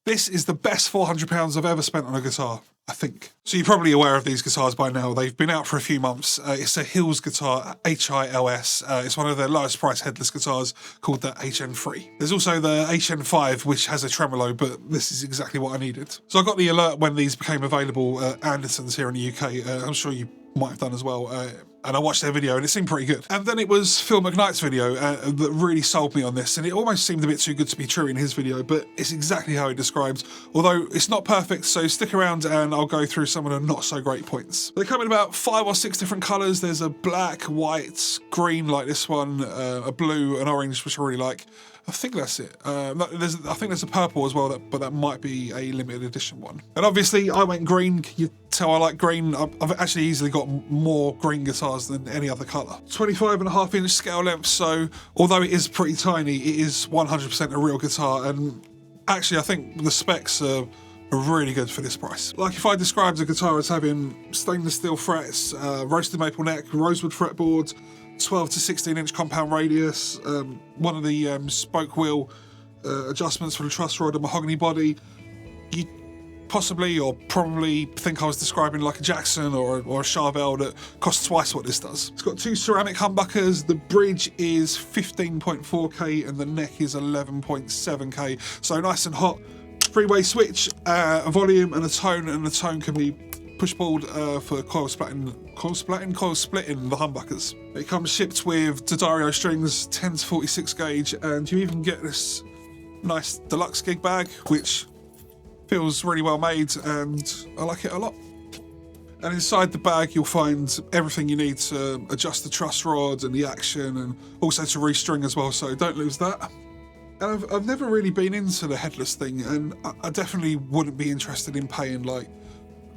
This is the best £400 I've ever spent on a guitar, I think. So you're probably aware of these guitars by now. They've been out for a few months. It's a Hils guitar, Hils. It's one of their lowest price headless guitars called the HN3. There's also the HN5, which has a tremolo, but this is exactly what I needed. So I got the alert when these became available at Anderton's here in the UK. I'm sure you might have done as well. And I watched their video and it seemed pretty good. And then it was Phil McKnight's video that really sold me on this, and it almost seemed a bit too good to be true in his video, but it's exactly how he describes, although it's not perfect, so stick around and I'll go through some of the not so great points. They come in about 5 or 6 different colours. There's a black, white, green like this one, a blue, an orange, which I really like. I think that's it. I think there's a purple as well, but that might be a limited edition one. And obviously I went green. You tell I like green. I've actually easily got more green guitars than any other colour. 25.5-inch scale length, so although it is pretty tiny, it is 100% a real guitar, and actually I think the specs are really good for this price. Like if I described a guitar as having stainless steel frets, roasted maple neck, rosewood fretboard, 12 to 16-inch compound radius, one of the spoke wheel adjustments for the truss rod and mahogany body, you possibly or probably think I was describing like a Jackson or a Charvel that costs twice what this does. It's got 2 ceramic humbuckers, the bridge is 15.4K and the neck is 11.7K, so nice and hot. 3-way switch, a volume and the tone can be push-pulled for coil splitting the humbuckers. It comes shipped with D'Addario strings, 10 to 46 gauge, and you even get this nice deluxe gig bag, which feels really well made, and I like it a lot. And inside the bag you'll find everything you need to adjust the truss rod and the action, and also to restring as well, so don't lose that. And I've never really been into the headless thing, and I definitely wouldn't be interested in paying like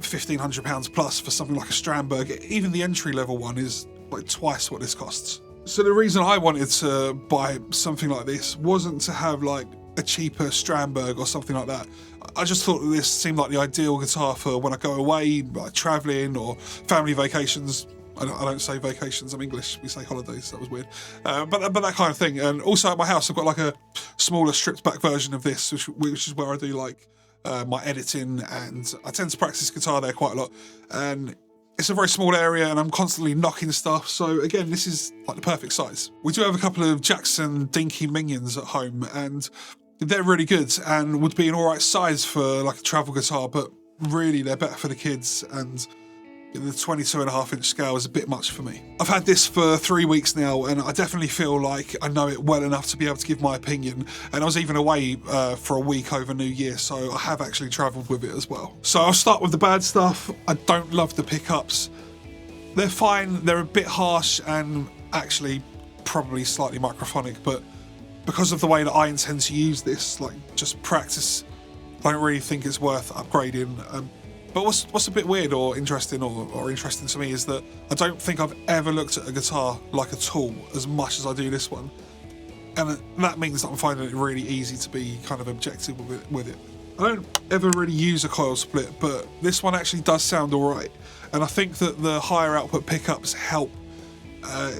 £1,500 plus for something like a Strandberg. Even the entry level one is like twice what this costs. So the reason I wanted to buy something like this wasn't to have like a cheaper Strandberg or something like that. I just thought that this seemed like the ideal guitar for when I go away, like travelling or family vacations. I don't say vacations, I'm English, we say holidays, that was weird. But that kind of thing. And also at my house I've got like a smaller stripped back version of this, which is where I do like my editing, and I tend to practice guitar there quite a lot. And it's a very small area and I'm constantly knocking stuff, so again, this is like the perfect size. We do have a couple of Jackson Dinky Minions at home, and they're really good and would be an alright size for like a travel guitar, but really they're better for the kids, and the 22.5-inch scale is a bit much for me. I've had this for 3 weeks now, and I definitely feel like I know it well enough to be able to give my opinion. And I was even away for a week over New Year, so I have actually travelled with it as well. So I'll start with the bad stuff. I don't love the pickups. They're fine, they're a bit harsh and actually probably slightly microphonic, but because of the way that I intend to use this, like just practice, I don't really think it's worth upgrading. But what's a bit weird or interesting or interesting to me is that I don't think I've ever looked at a guitar like a tool as much as I do this one. And that means that I'm finding it really easy to be kind of objective with it. I don't ever really use a coil split, but this one actually does sound alright. And I think that the higher output pickups help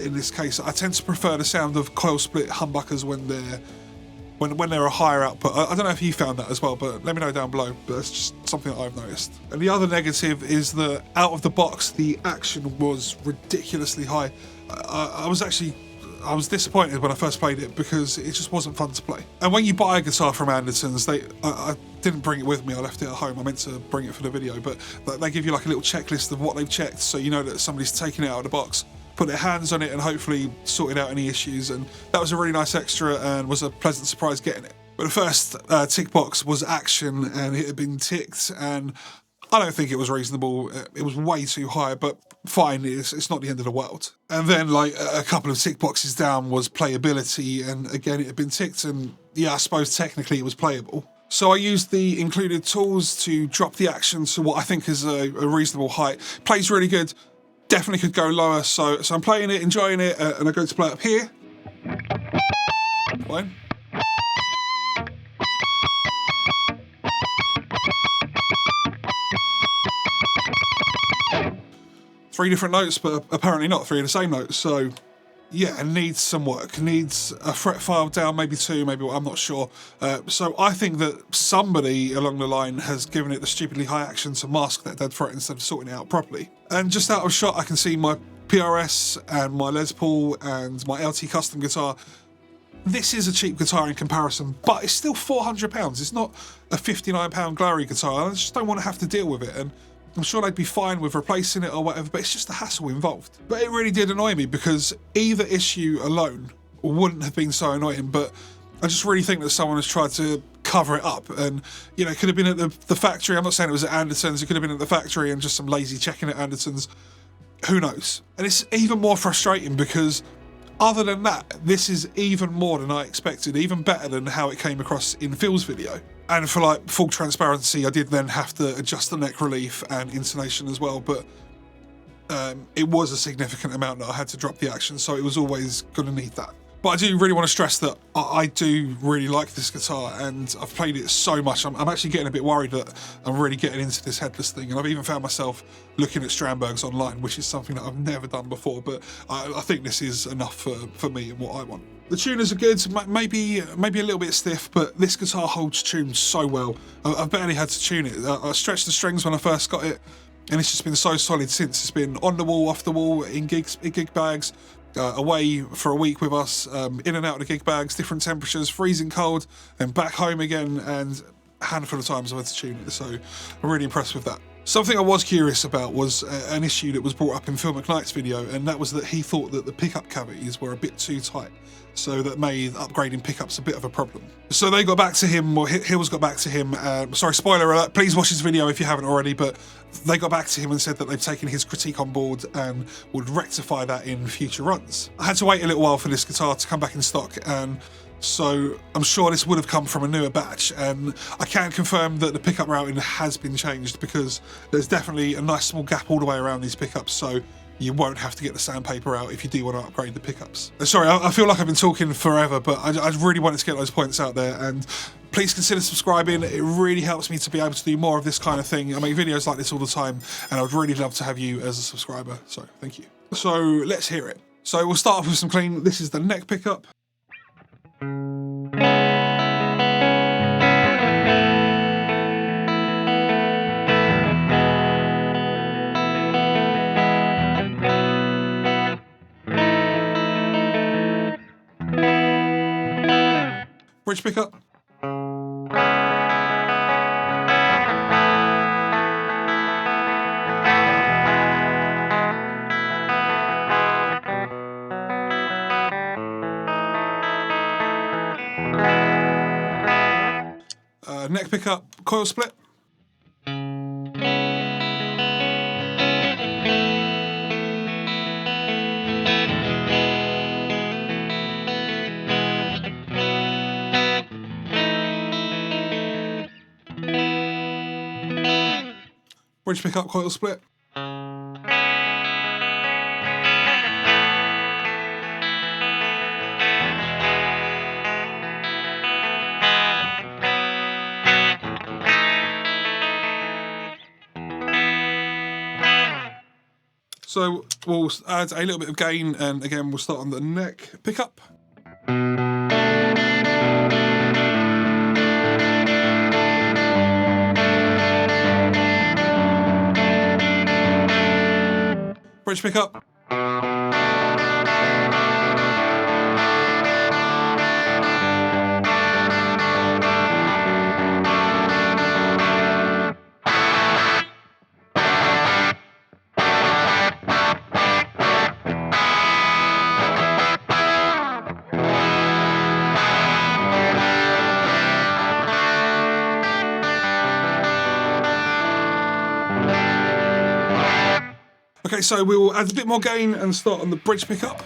in this case. I tend to prefer the sound of coil split humbuckers when they're a higher output. I don't know if you found that as well, but let me know down below. But that's just something that I've noticed. And the other negative is that out of the box, the action was ridiculously high. I was disappointed when I first played it because it just wasn't fun to play. And when you buy a guitar from Anderton's, I didn't bring it with me, I left it at home. I meant to bring it for the video, but they give you like a little checklist of what they've checked, so you know that somebody's taken it out of the box, put their hands on it, and hopefully sorted out any issues. And that was a really nice extra and was a pleasant surprise getting it. But the first tick box was action, and it had been ticked, and I don't think it was reasonable. It was way too high, but fine, it's not the end of the world. And then like a couple of tick boxes down was playability, and again it had been ticked, and yeah, I suppose technically it was playable. So I used the included tools to drop the action to what I think is a reasonable height. Plays really good, definitely could go lower, so I'm playing it, enjoying it, and I go to play up here. Fine. Three different notes, but apparently not three of the same notes, so yeah, it needs some work. It needs a fret file down, maybe 2, maybe, I'm not sure. So I think that somebody along the line has given it the stupidly high action to mask that dead fret instead of sorting it out properly. And just out of shot, I can see my PRS and my Les Paul and my LT custom guitar. This is a cheap guitar in comparison, but it's still £400. It's not a £59 Glory guitar. I just don't want to have to deal with it. And I'm sure they'd be fine with replacing it or whatever, but it's just a hassle involved. But it really did annoy me because either issue alone wouldn't have been so annoying, but I just really think that someone has tried to cover it up. And, you know, it could have been at the factory. I'm not saying it was at Anderton's. It could have been at the factory and just some lazy checking at Anderton's. Who knows? And it's even more frustrating because other than that, this is even more than I expected, even better than how it came across in Phil's video. And for like full transparency, I did then have to adjust the neck relief and intonation as well, but it was a significant amount that I had to drop the action, so it was always going to need that. But I do really want to stress that I do really like this guitar, and I've played it so much. I'm actually getting a bit worried that I'm really getting into this headless thing, and I've even found myself looking at Strandbergs online, which is something that I've never done before, but I think this is enough for me and what I want. The tuners are good, maybe a little bit stiff, but this guitar holds tune so well. I've barely had to tune it. I stretched the strings when I first got it, and it's just been so solid since. It's been on the wall, off the wall, in gig bags, away for a week with us, in and out of the gig bags, different temperatures, freezing cold, and back home again, and a handful of times I've had to tune it, so I'm really impressed with that. Something I was curious about was an issue that was brought up in Phil McKnight's video, and that was that he thought that the pickup cavities were a bit too tight, so that made upgrading pickups a bit of a problem. So they got back to him, or Hils got back to him, sorry, spoiler alert, please watch his video if you haven't already, but they got back to him and said that they've taken his critique on board and would rectify that in future runs. I had to wait a little while for this guitar to come back in stock, and so I'm sure this would have come from a newer batch, and I can confirm that the pickup routing has been changed because there's definitely a nice small gap all the way around these pickups, so you won't have to get the sandpaper out if you do want to upgrade the pickups. Sorry, I feel like I've been talking forever, but I really wanted to get those points out there, and please consider subscribing. It really helps me to be able to do more of this kind of thing. I make videos like this all the time, and I'd really love to have you as a subscriber, so thank you. So let's hear it. So we'll start off with some clean. This is the neck pickup. Bridge pickup. Neck pickup, coil split. Bridge pickup, coil split. So we'll add a little bit of gain, and again we'll start on the neck pickup. Bridge pickup. Okay, so we will add a bit more gain and start on the bridge pickup.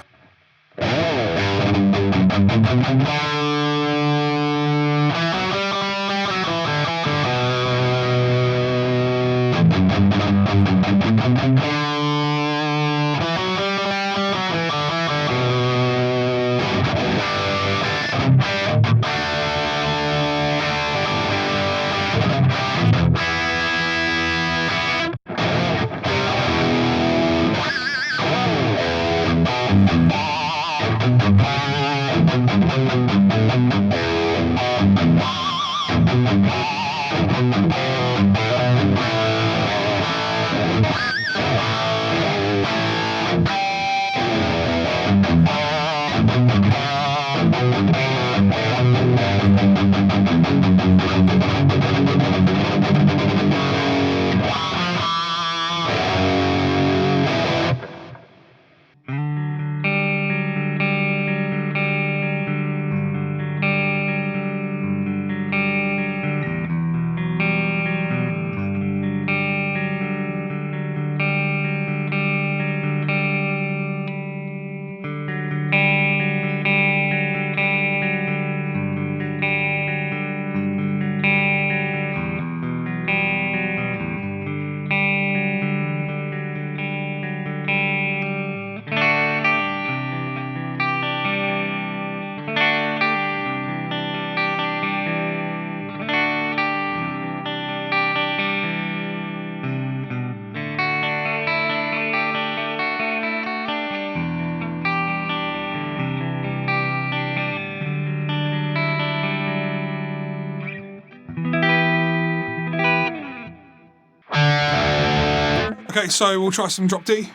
Okay, so we'll try some drop D.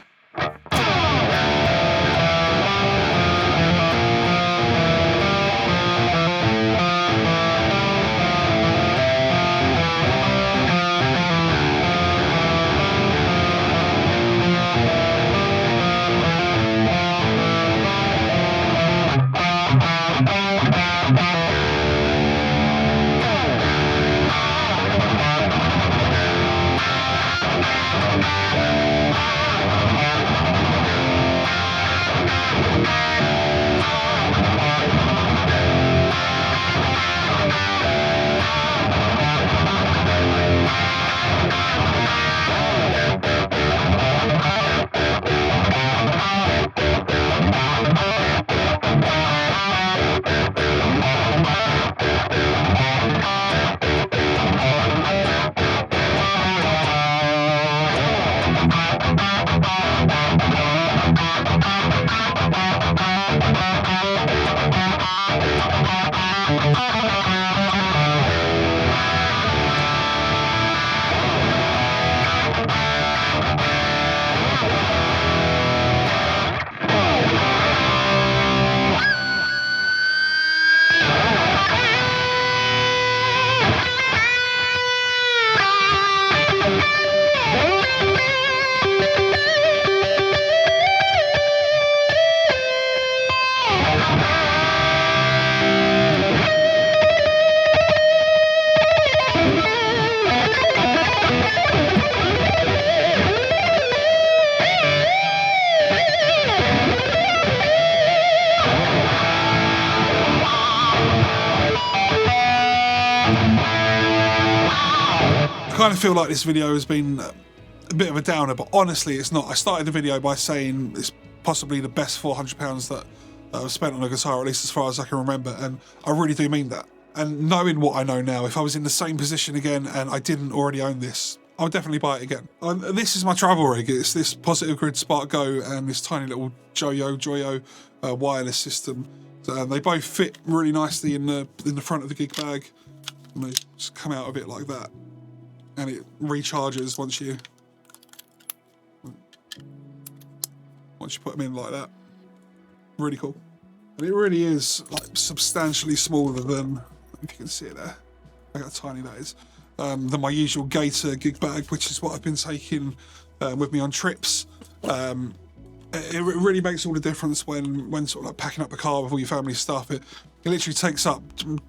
I kind of feel like this video has been a bit of a downer, but honestly it's not. I started the video by saying it's possibly the best £400 that I've spent on a guitar, at least as far as I can remember, and I really do mean that. And knowing what I know now, if I was in the same position again and I didn't already own this, I would definitely buy it again. This is my travel rig. It's this Positive Grid Spark Go and this tiny little Joyo wireless system. They both fit really nicely in the front of the gig bag, and they just come out of it like that, and it recharges once you put them in like that. Really cool. And it really is like substantially smaller than, if you can see it there, look how tiny that is, than my usual Gator gig bag, which is what I've been taking with me on trips. It really makes all the difference when sort of like packing up a car with all your family stuff. It literally takes up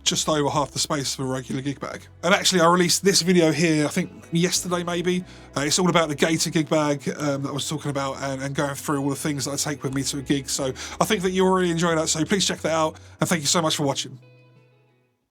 just over half the space of a regular gig bag. And actually I released this video here, I think yesterday maybe. It's all about the Gator gig bag that I was talking about, and going through all the things that I take with me to a gig. So I think that you'll really enjoy that, so please check that out, and thank you so much for watching.